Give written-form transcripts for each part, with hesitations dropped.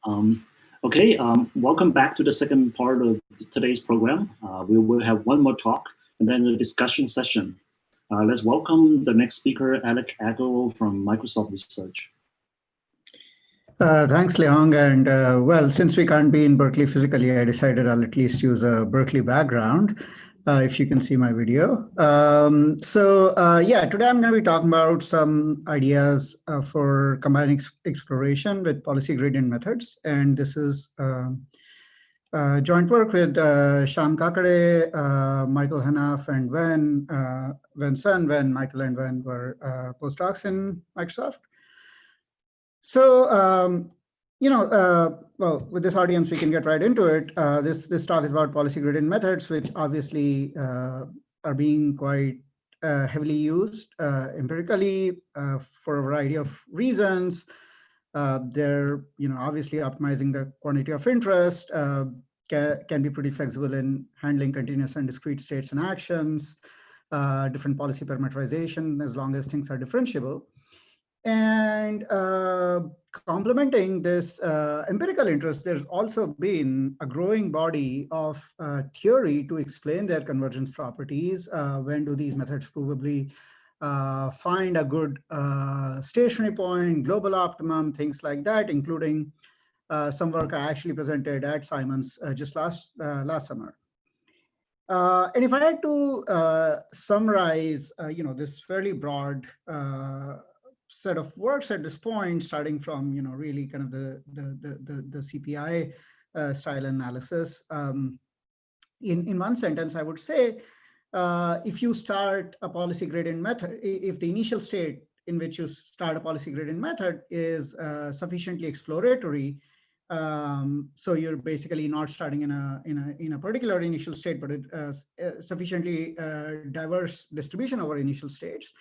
Um, Welcome back to the second part of today's program. We will have one more talk and then a discussion session. Let's welcome the next speaker, Alekh Agarwal from Microsoft Research. Thanks, Leong. And well, since we can't be in Berkeley physically, I decided I'll at least use a Berkeley background, if you can see my video. Yeah, today I'm going to be talking about some ideas for combining exploration with policy gradient methods. And this is joint work with Shyam Kakade, Michael Hanaf, and Wen Sun, when Michael and Wen were postdocs in Microsoft. So, well, with this audience, we can get right into it. This talk is about policy gradient methods, which obviously are being quite heavily used empirically for a variety of reasons. They're, obviously optimizing the quantity of interest, can be pretty flexible in handling continuous and discrete states and actions, different policy parameterization, as long as things are differentiable. And complementing this empirical interest, there's also been a growing body of theory to explain their convergence properties. When do these methods provably find a good stationary point, global optimum, things like that, including some work I actually presented at Simons just last summer. And if I had to summarize, this fairly broad set of works at this point, starting from really kind of the CPI style analysis. In one sentence, I would say, if you start a policy gradient method, if the initial state in which you start a policy gradient method is sufficiently exploratory, so you're basically not starting in a particular initial state, but a sufficiently diverse distribution over initial states,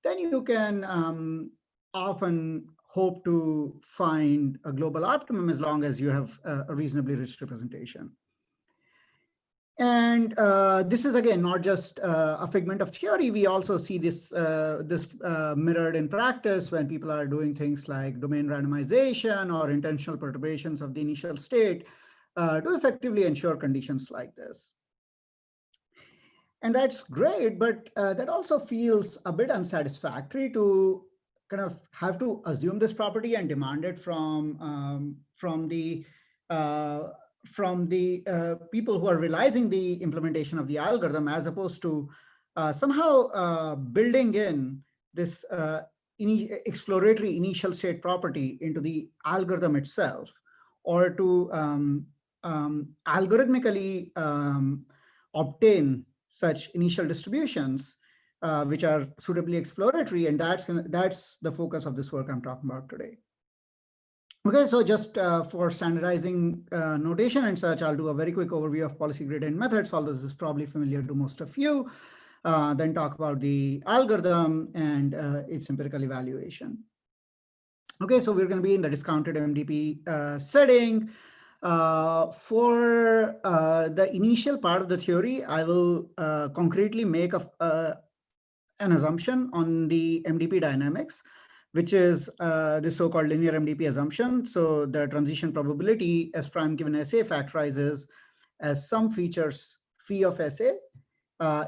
then you can often hope to find a global optimum as long as you have a reasonably rich representation. And this is, again, not just a figment of theory. We also see this mirrored in practice when people are doing things like domain randomization or intentional perturbations of the initial state to effectively ensure conditions like this. And that's great, but that also feels a bit unsatisfactory to kind of have to assume this property and demand it from the people who are realizing the implementation of the algorithm, as opposed to somehow building in this exploratory initial state property into the algorithm itself, or to algorithmically obtain such initial distributions which are suitably exploratory, and that's the focus of this work I'm talking about today. Okay, so just for standardizing notation and such, I'll do a very quick overview of policy gradient methods, although this is probably familiar to most of you, then talk about the algorithm and its empirical evaluation. Okay, so we're going to be in the discounted MDP setting. For the initial part of the theory, I will concretely make an assumption on the MDP dynamics, which is the so-called linear MDP assumption. So the transition probability S prime given SA factorizes as some features phi of SA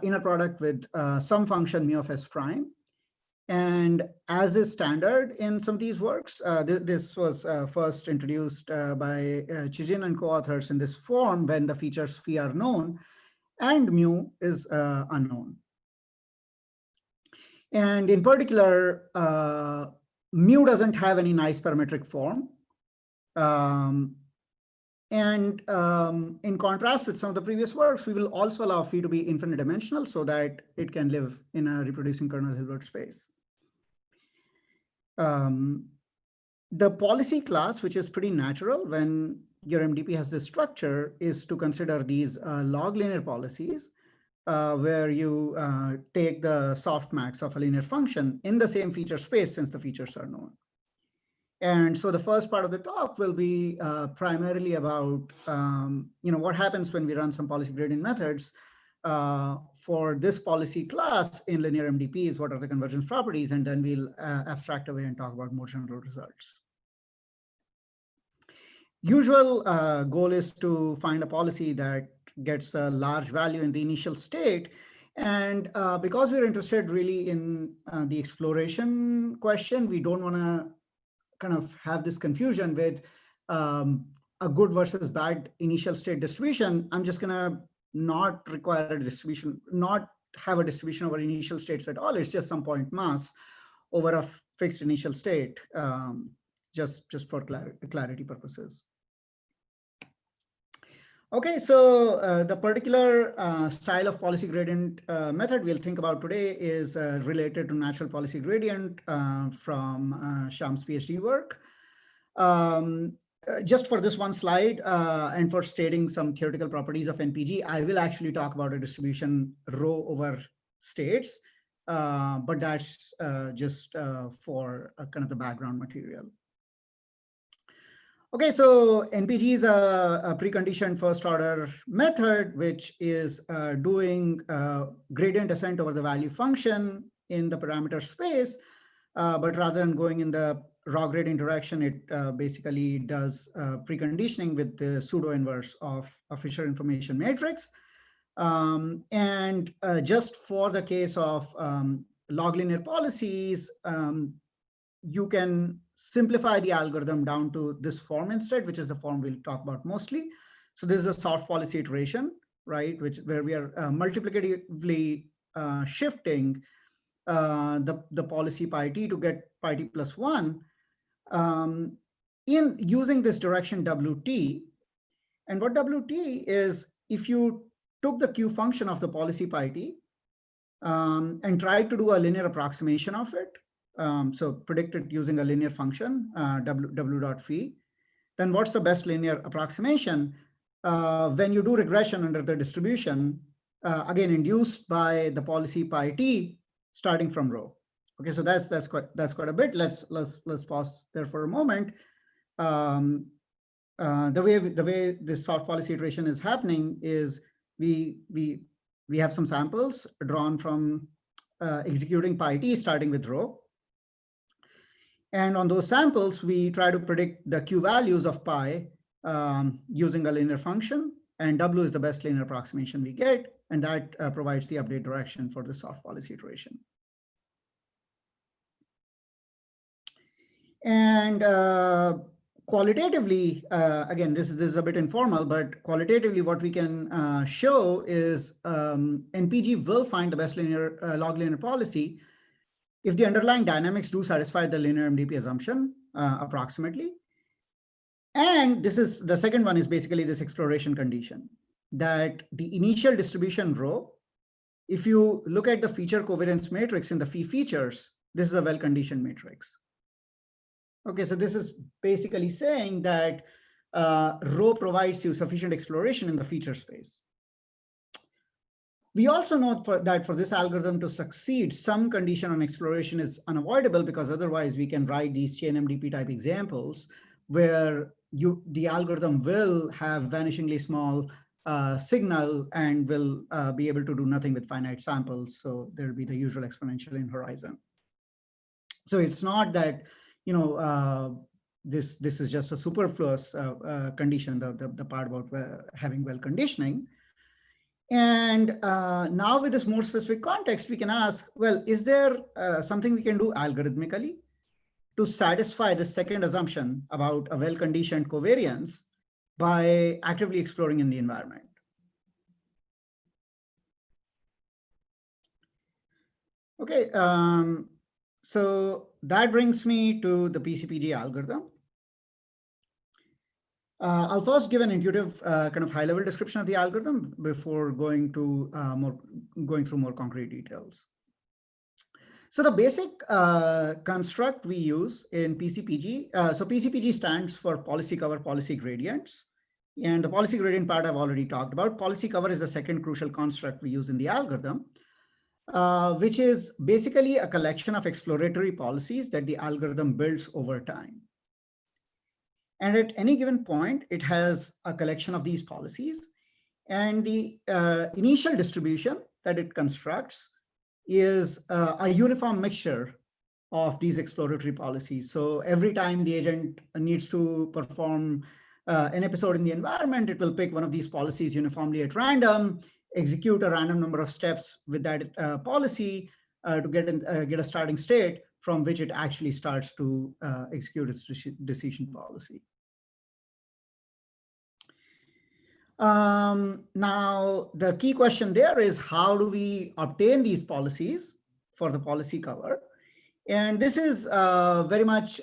in a product with some function mu of S prime. And as is standard in some of these works, this was first introduced by Chijin and co-authors in this form when the features phi are known and mu is unknown. And in particular, mu doesn't have any nice parametric form. In contrast with some of the previous works, we will also allow phi to be infinite dimensional so that it can live in a reproducing kernel Hilbert space. The policy class, which is pretty natural when your MDP has this structure, is to consider these log linear policies where you take the softmax of a linear function in the same feature space since the features are known. And so the first part of the talk will be primarily about what happens when we run some policy gradient methods for this policy class in linear MDPs, what are the convergence properties, and then we'll abstract away and talk about more general results. usual goal is to find a policy that gets a large value in the initial state. And because we're interested really in the exploration question, we don't want to kind of have this confusion with a good versus bad initial state distribution. I'm just going to not require a distribution, not have a distribution over initial states at all. It's just some point mass over a fixed initial state, just for clarity purposes. Okay, so the particular style of policy gradient method we'll think about today is related to natural policy gradient from Shyam's PhD work. Just for this one slide and for stating some theoretical properties of NPG, I will actually talk about a distribution rho over states, but that's just for kind of the background material. Okay, so NPG is a preconditioned first order method, which is doing gradient descent over the value function in the parameter space, but rather than going in the raw gradient direction, it basically does preconditioning with the pseudo inverse of a Fisher information matrix. And just for the case of log linear policies, you can simplify the algorithm down to this form instead, which is the form we'll talk about mostly. So this is a soft policy iteration, right, where we are multiplicatively shifting the policy pi t to get pi t plus 1 in using this direction wt. And what wt is, if you took the q function of the policy pi t and tried to do a linear approximation of it, so predict it using a linear function, w dot phi, then what's the best linear approximation? When you do regression under the distribution, again, induced by the policy pi t starting from rho. Okay, so that's quite a bit. Let's pause there for a moment. The way this soft policy iteration is happening is we have some samples drawn from executing pi t starting with rho. And on those samples, we try to predict the Q values of pi using a linear function, and W is the best linear approximation we get, and that provides the update direction for the soft policy iteration. And qualitatively, again, this is a bit informal, but qualitatively what we can show is NPG will find the best linear log linear policy if the underlying dynamics do satisfy the linear MDP assumption approximately. And this is the second one, is basically this exploration condition that the initial distribution rho, if you look at the feature covariance matrix in the phi features, this is a well-conditioned matrix. Okay, so this is basically saying that rho provides you sufficient exploration in the feature space. We also know that for this algorithm to succeed, some condition on exploration is unavoidable, because otherwise we can write these chain MDP type examples where the algorithm will have vanishingly small signal and will be able to do nothing with finite samples. So there'll be the usual exponential in horizon. So it's not that, you know, this is just a superfluous condition, the part about having well conditioning. And now with this more specific context, we can ask, well, is there something we can do algorithmically to satisfy the second assumption about a well-conditioned covariance by actively exploring in the environment? Okay, so that brings me to the PCPG algorithm. I'll first give an intuitive kind of high-level description of the algorithm before going through more concrete details. So the basic construct we use in PCPG, so PCPG stands for policy cover policy gradients. And the policy gradient part I've already talked about. Policy cover is the second crucial construct we use in the algorithm, which is basically a collection of exploratory policies that the algorithm builds over time. And at any given point, it has a collection of these policies. And the initial distribution that it constructs is a uniform mixture of these exploratory policies. So every time the agent needs to perform an episode in the environment, it will pick one of these policies uniformly at random, execute a random number of steps with that policy to get a starting state from which it actually starts to execute its decision policy. Now, the key question there is, how do we obtain these policies for the policy cover? And this is very much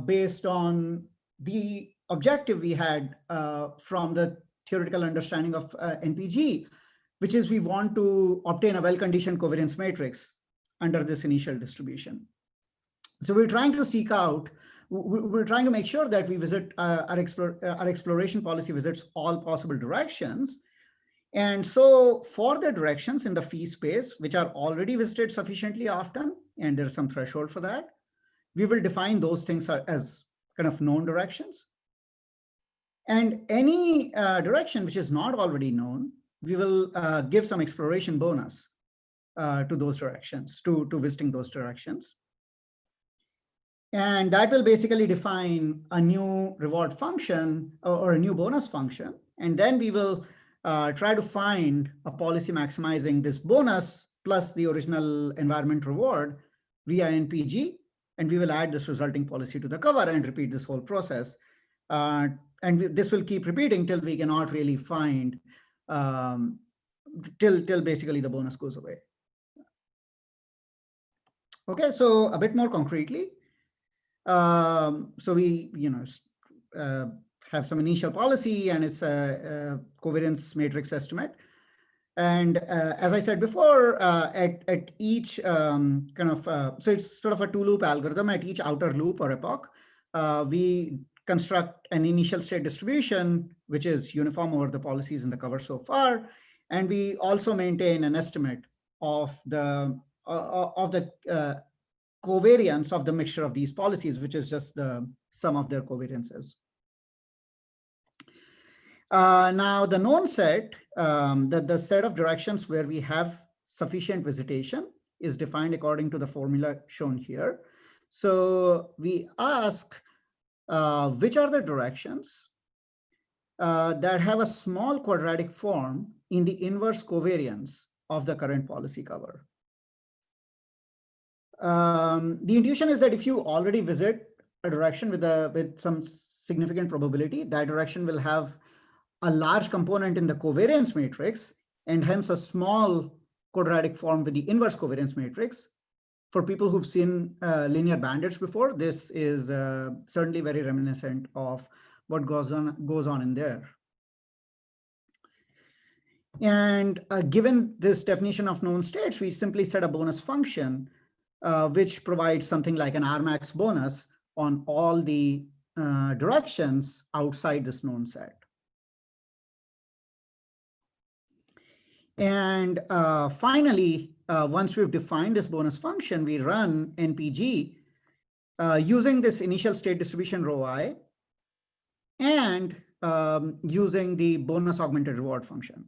based on the objective we had from the theoretical understanding of NPG, which is we want to obtain a well-conditioned covariance matrix under this initial distribution. So we're trying to seek out, we're trying to make sure that we visit our exploration policy visits all possible directions. And so for the directions in the phi space, which are already visited sufficiently often, and there's some threshold for that, we will define those things as kind of known directions. And any direction which is not already known, we will give some exploration bonus to those directions, to visiting those directions. And that will basically define a new reward function or a new bonus function. And then we will try to find a policy maximizing this bonus plus the original environment reward via NPG. And we will add this resulting policy to the cover and repeat this whole process. This will keep repeating till we cannot really find, till basically the bonus goes away. Okay, so a bit more concretely. So we, have some initial policy, and it's a covariance matrix estimate. And as I said before, at each so it's sort of a two-loop algorithm. At each outer loop or epoch, we construct an initial state distribution, which is uniform over the policies in the cover so far. And we also maintain an estimate of the covariance of the mixture of these policies, which is just the sum of their covariances. Now, the known set, the set of directions where we have sufficient visitation is defined according to the formula shown here. So we ask which are the directions that have a small quadratic form in the inverse covariance of the current policy cover. The intuition is that if you already visit a direction with some significant probability, that direction will have a large component in the covariance matrix, and hence a small quadratic form with the inverse covariance matrix. For people who've seen linear bandits before, this is certainly very reminiscent of what goes on in there. And given this definition of known states, we simply set a bonus function which provides something like an Rmax bonus on all the directions outside this known set. And finally, once we've defined this bonus function, we run NPG using this initial state distribution rho I and using the bonus augmented reward function.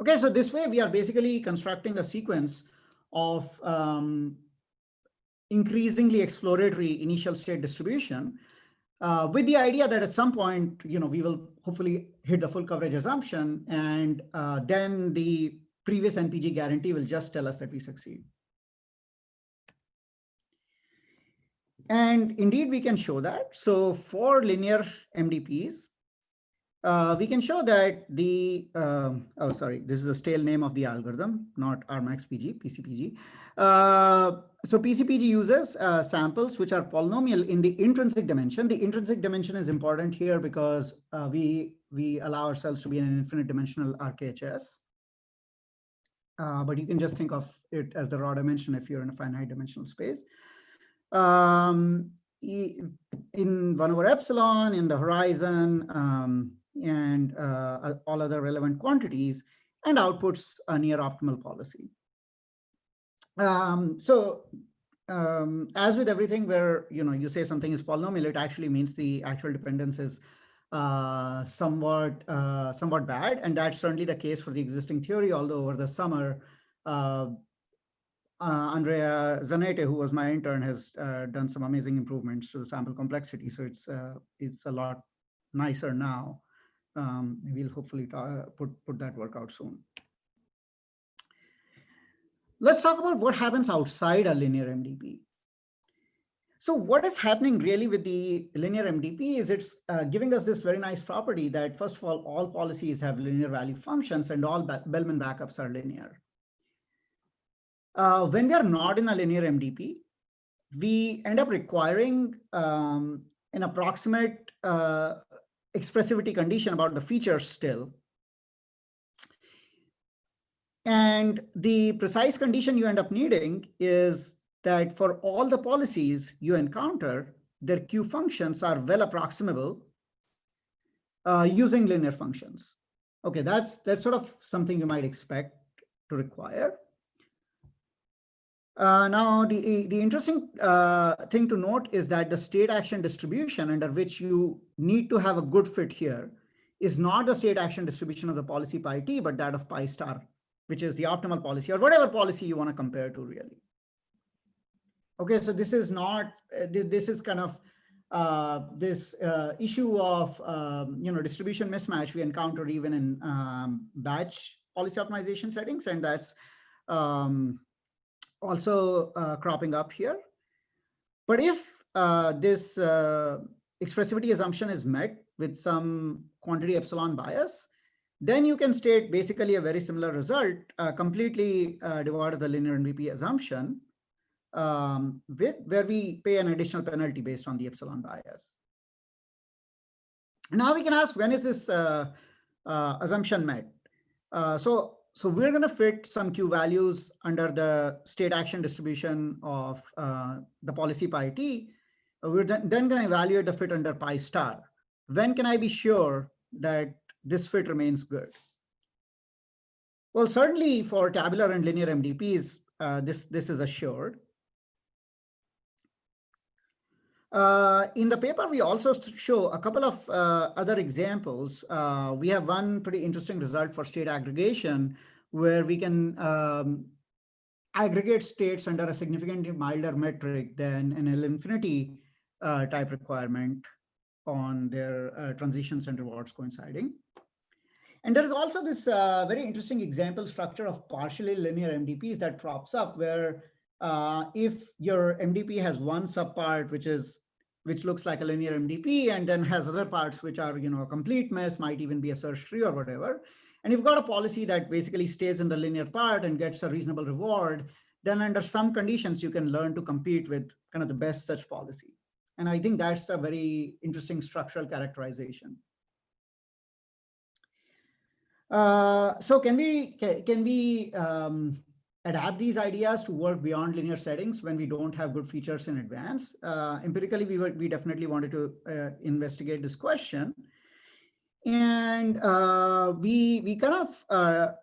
Okay, so this way we are basically constructing a sequence of increasingly exploratory initial state distribution with the idea that at some point, we will hopefully hit the full coverage assumption, and then the previous NPG guarantee will just tell us that we succeed. And indeed, we can show that. So for linear MDPs, we can show that the, oh, sorry, this is a stale name of the algorithm, not Rmax PG, PCPG. So PCPG uses samples which are polynomial in the intrinsic dimension. The intrinsic dimension is important here because we allow ourselves to be in an infinite dimensional RKHS. But you can just think of it as the raw dimension if you're in a finite dimensional space. In 1/epsilon, in the horizon, and all other relevant quantities, and outputs a near optimal policy. As with everything where you say something is polynomial, it actually means the actual dependence is somewhat bad, and that's certainly the case for the existing theory. Although over the summer, Andrea Zanete, who was my intern, has done some amazing improvements to the sample complexity. So it's a lot nicer now. We'll hopefully put that work out soon. Let's talk about what happens outside a linear MDP. So what is happening really with the linear MDP is it's giving us this very nice property that, first of all policies have linear value functions and all Bellman backups are linear. When we are not in a linear MDP, we end up requiring an approximate expressivity condition about the features still. And the precise condition you end up needing is that for all the policies you encounter, their Q functions are well approximable using linear functions. Okay, that's sort of something you might expect to require. Now, the interesting thing to note is that the state action distribution under which you need to have a good fit here is not the state action distribution of the policy pi t, but that of pi star, which is the optimal policy or whatever policy you want to compare to really. Okay, so this is not, this is kind of this issue of, distribution mismatch we encounter even in batch policy optimization settings. And that's also cropping up here. But if this expressivity assumption is met with some quantity epsilon bias, then you can state basically a very similar result, completely devoid of the linear MDP assumption, where we pay an additional penalty based on the epsilon bias. Now we can ask, when is this assumption met? So we're going to fit some Q values under the state action distribution of the policy pi t. We're then going to evaluate the fit under pi star. When can I be sure that this fit remains good? Well, certainly for tabular and linear MDPs, this is assured. In the paper, we also show a couple of other examples. We have one pretty interesting result for state aggregation, where we can aggregate states under a significantly milder metric than an L infinity type requirement on their transitions and rewards coinciding. And there is also this very interesting example structure of partially linear MDPs that props up, where if your MDP has one subpart which looks like a linear MDP and then has other parts which are a complete mess, might even be a search tree or whatever, and you've got a policy that basically stays in the linear part and gets a reasonable reward, then under some conditions you can learn to compete with kind of the best such policy. And I think that's a very interesting structural characterization. So can we adapt these ideas to work beyond linear settings when we don't have good features in advance? Empirically, we definitely wanted to investigate this question. And we kind of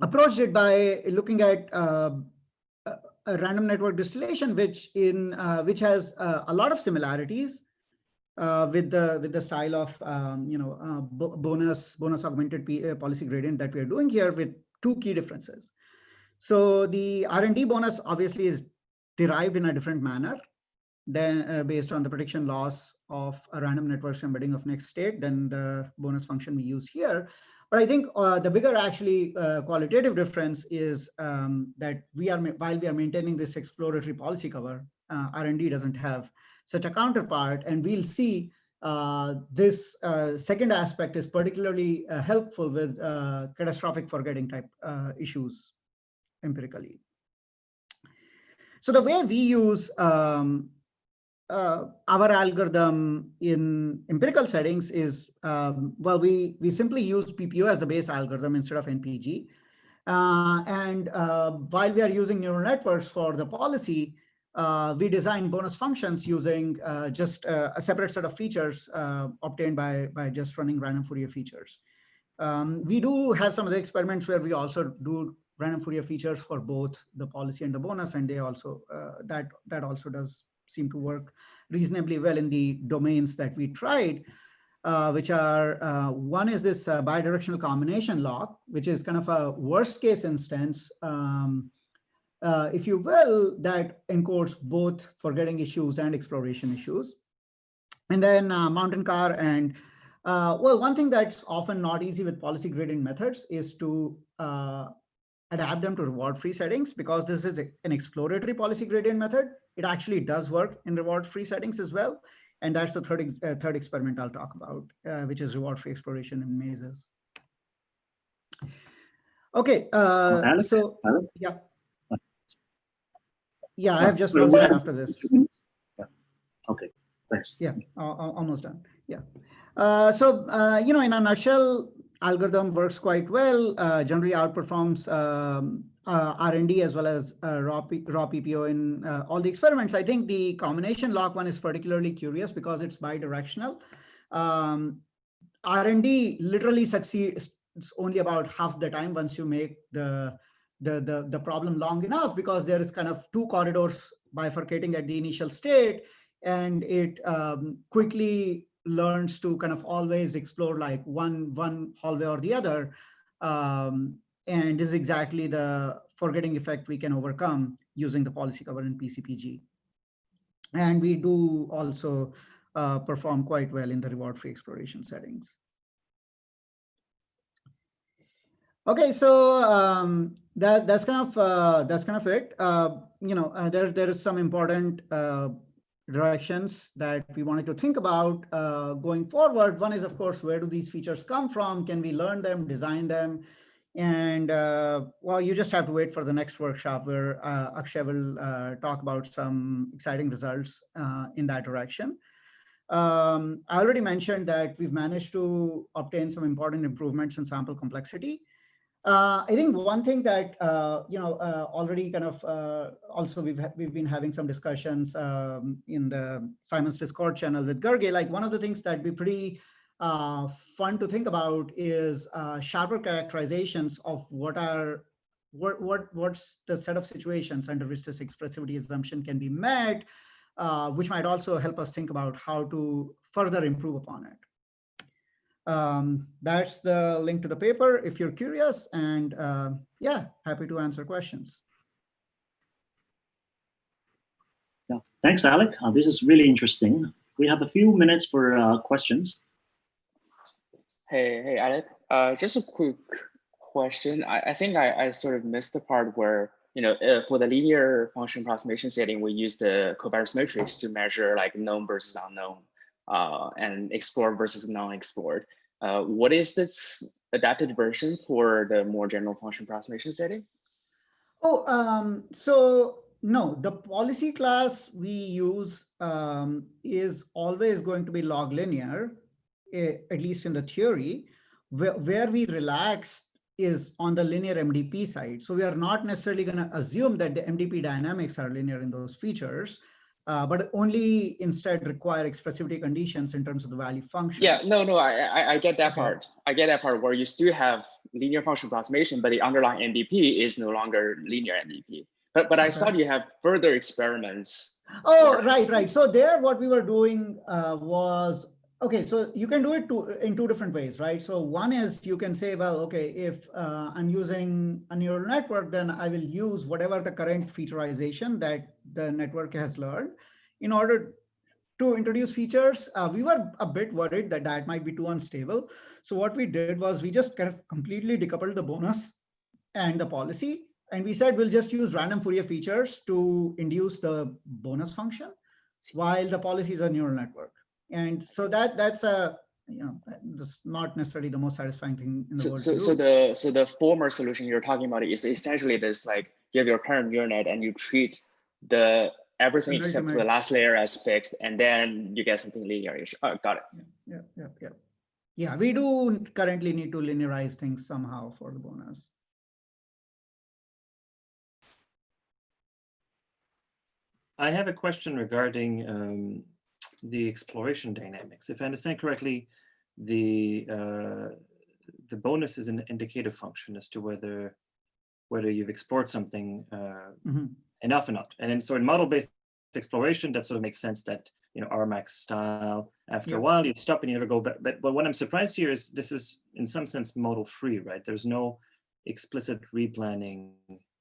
approached it by looking at a random network distillation, which has a lot of similarities with the style of bonus augmented policy gradient that we are doing here, with two key differences. So the R&D bonus obviously is derived in a different manner than based on the prediction loss of a random network's embedding of next state than the bonus function we use here. But I think the bigger actually qualitative difference is that while we are maintaining this exploratory policy cover, R&D doesn't have such a counterpart, and we'll see this second aspect is particularly helpful with catastrophic forgetting type issues empirically. So the way we use our algorithm in empirical settings is, well, we simply use PPO as the base algorithm instead of NPG. And while we are using neural networks for the policy, we design bonus functions using just a separate set of features obtained by just running random Fourier features. We do have some of the experiments where we also do random Fourier features for both the policy and the bonus, and they also that also does seem to work reasonably well in the domains that we tried, which are one is this bidirectional combination lock, which is kind of a worst case instance, if you will, that encodes both forgetting issues and exploration issues. And then mountain car. And well, one thing that's often not easy with policy gradient methods is to adapt them to reward-free settings, because this is an exploratory policy gradient method. It actually does work in reward-free settings as well. And that's the third experiment I'll talk about, which is reward-free exploration in mazes. Okay, Alekh? so Alekh? yeah. Yeah, I have just one we slide have after this. 2 minutes. Yeah. Okay, thanks. Yeah, almost done. Yeah. So, in a nutshell, algorithm works quite well, generally outperforms R&D as well as raw PPO in all the experiments. I think the combination lock one is particularly curious because it's bidirectional. R&D literally succeeds only about half the time once you make the problem long enough, because there is kind of two corridors bifurcating at the initial state, and it quickly learns to kind of always explore like one hallway or the other. And this is exactly the forgetting effect we can overcome using the policy cover in PCPG. And we do also perform quite well in the reward-free exploration settings. Okay, so that's kind of it. There is some important directions that we wanted to think about going forward. One is, of course, where do these features come from? Can we learn them, design them? And well, you just have to wait for the next workshop where Akshay will talk about some exciting results in that direction. I already mentioned that we've managed to obtain some important improvements in sample complexity. I think one thing that already kind of also we've been having some discussions in the Simon's Discord channel with Gerge. Like, one of the things that'd be pretty fun to think about is sharper characterizations of what's the set of situations under which this expressivity assumption can be met, which might also help us think about how to further improve upon it. That's the link to the paper if you're curious, and yeah, happy to answer questions. Yeah, thanks, Alekh. This is really interesting. We have a few minutes for questions. Hey, Alekh. Just a quick question. I think I sort of missed the part where, for the linear function approximation setting, we use the covariance matrix to measure like known versus unknown, and explored versus non-explored. What is this adapted version for the more general function approximation setting? Oh, so no, the policy class we use is always going to be log linear, at least in the theory. Where we relax is on the linear MDP side. So we are not necessarily going to assume that the MDP dynamics are linear in those features, but only instead require expressivity conditions in terms of the value function. Yeah, no, I get that part. I get that part where you still have linear function approximation, but the underlying MDP is no longer linear MDP. But I thought you have further experiments. Oh, right. So there, what we were doing was, okay, so you can do it in two different ways, right? So one is you can say, well, okay, if I'm using a neural network, then I will use whatever the current featureization that the network has learned in order to introduce features. We were a bit worried that that might be too unstable. So what we did was we just kind of completely decoupled the bonus and the policy. And we said, we'll just use random Fourier features to induce the bonus function while the policy is a neural network. And so that's that's not necessarily the most satisfying thing in the world. So the former solution you're talking about is essentially this, like, you have your current neural net and you treat everything except for the last layer as fixed, and then you get something linear-ish. Oh, got it. Yeah, we do currently need to linearize things somehow for the bonus. I have a question regarding the exploration dynamics. If I understand correctly, the bonus is an indicative function as to whether you've explored something enough or not. And then so in model-based exploration, that sort of makes sense that, RMAX style, after a while you stop and you never go back. But what I'm surprised here is this is in some sense model-free, right? There's no explicit replanning.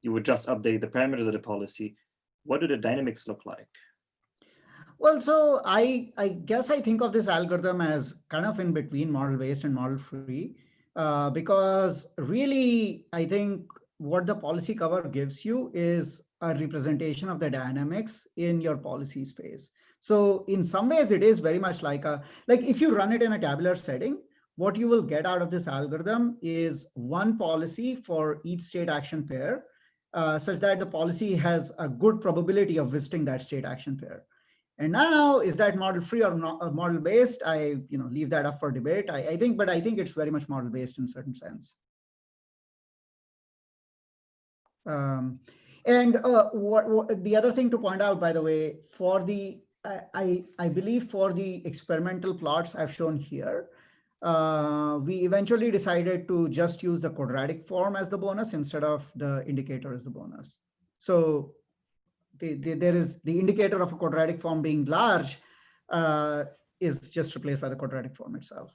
You would just update the parameters of the policy. What do the dynamics look like? Well, so I guess I think of this algorithm as kind of in between model-based and model-free, because really, I think what the policy cover gives you is a representation of the dynamics in your policy space. So in some ways, it is very much like if you run it in a tabular setting, what you will get out of this algorithm is one policy for each state action pair, such that the policy has a good probability of visiting that state action pair. And now, is that model free or not model based? I leave that up for debate. I think, but I think it's very much model based in a certain sense. And what the other thing to point out, by the way, for the I believe for the experimental plots I've shown here, we eventually decided to just use the quadratic form as the bonus instead of the indicator as the bonus. So there is the indicator of a quadratic form being large is just replaced by the quadratic form itself.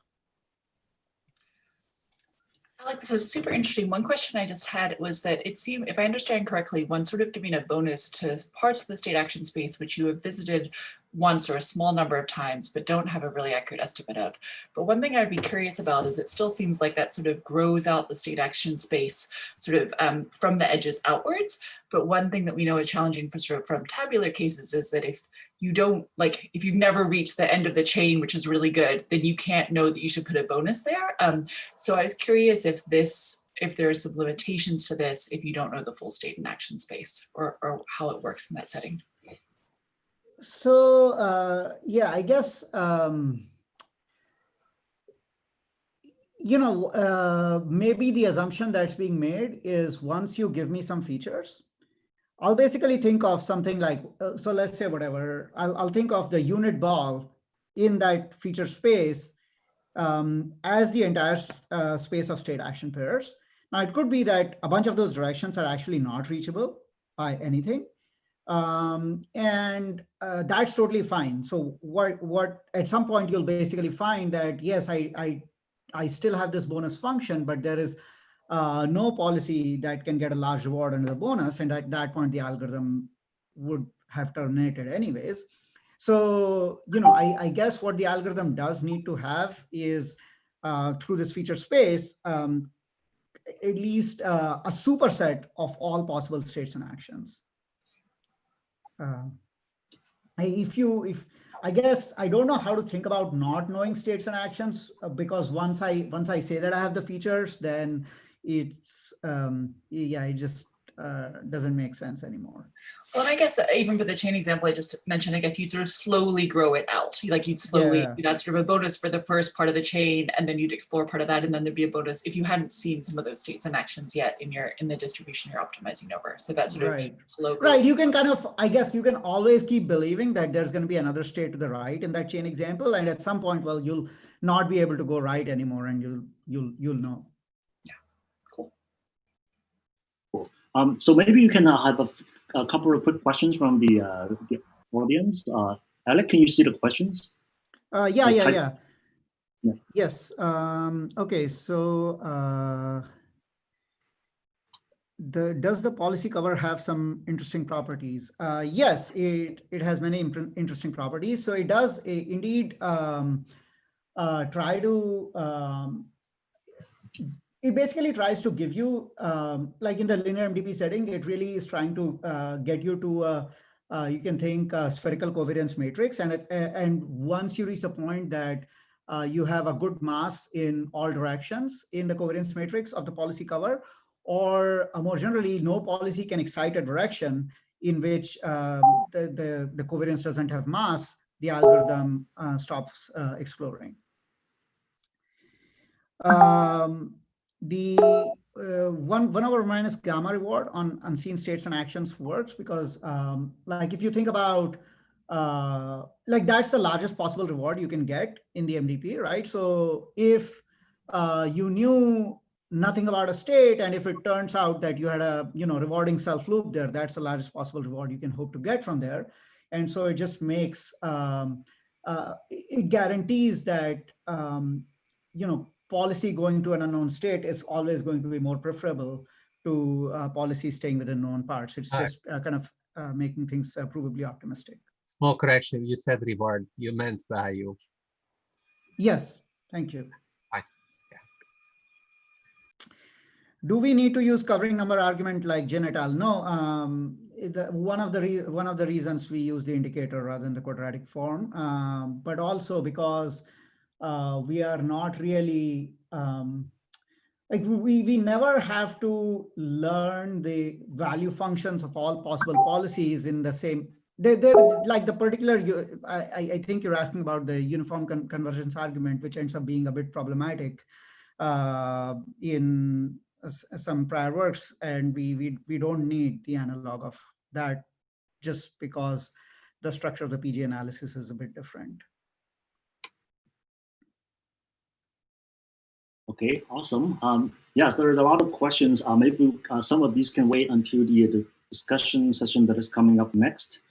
Alekh, this is super interesting. One question I just had was that it seemed, if I understand correctly, one's sort of giving a bonus to parts of the state action space which you have visited once or a small number of times, but don't have a really accurate estimate of. But one thing I'd be curious about is it still seems like that sort of grows out the state action space sort of from the edges outwards. But one thing that we know is challenging for sort of from tabular cases is that if you don't, like, if you've never reached the end of the chain, which is really good, then you can't know that you should put a bonus there. So I was curious if there are some limitations to this if you don't know the full state and action space or how it works in that setting. So yeah, I guess maybe the assumption that's being made is once you give me some features, I'll basically think of something like, so let's say whatever, I'll think of the unit ball in that feature space as the entire space of state action pairs. Now, it could be that a bunch of those directions are actually not reachable by anything. And that's totally fine. So what at some point you'll basically find that, yes, I still have this bonus function, but there is no policy that can get a large reward under the bonus. And at that point, the algorithm would have terminated anyways. So, I guess what the algorithm does need to have is through this feature space, at least a superset of all possible states and actions. I guess I don't know how to think about not knowing states and actions, because once I say that I have the features, then it's it just doesn't make sense anymore. Well, and I guess even for the chain example I just mentioned, I guess you'd sort of slowly grow it out. Like you'd slowly, that's sort of a bonus for the first part of the chain, and then you'd explore part of that, and then there'd be a bonus if you hadn't seen some of those states and actions yet in the distribution you're optimizing over. So that's sort of slow growth. Right. You can kind of, I guess you can always keep believing that there's going to be another state to the right in that chain example, and at some point, well, you'll not be able to go right anymore, and you'll know. Yeah. Cool. So maybe you can have a couple of quick questions from the audience. Alekh, can you see the questions? Yeah. Yes. Okay. So does the policy cover have some interesting properties? Yes, it has many interesting properties. So it does indeed try to. It basically tries to give you, like in the linear MDP setting, it really is trying to get you to, you can think spherical covariance matrix. And once you reach the point that you have a good mass in all directions in the covariance matrix of the policy cover, or more generally, no policy can excite a direction in which the covariance doesn't have mass, the algorithm stops exploring. The 1 over minus gamma reward on unseen states and actions works because like if you think about like that's the largest possible reward you can get in the MDP, right? So if you knew nothing about a state, and if it turns out that you had a rewarding self loop there, that's the largest possible reward you can hope to get from there. And so it just makes it guarantees that policy going to an unknown state is always going to be more preferable to policy staying within known parts. It's just kind of making things provably optimistic. Small correction, you said reward, you meant value. Yes, thank you. Right. Do we need to use covering number argument like Jin et al? No. One of the reasons we use the indicator rather than the quadratic form, but also because we are not really like we never have to learn the value functions of all possible policies in the same. They're like the particular. I think you're asking about the uniform convergence argument, which ends up being a bit problematic in some prior works, and we don't need the analog of that just because the structure of the PG analysis is a bit different. Okay, awesome. Yes, there are a lot of questions. Maybe some of these can wait until the discussion session that is coming up next.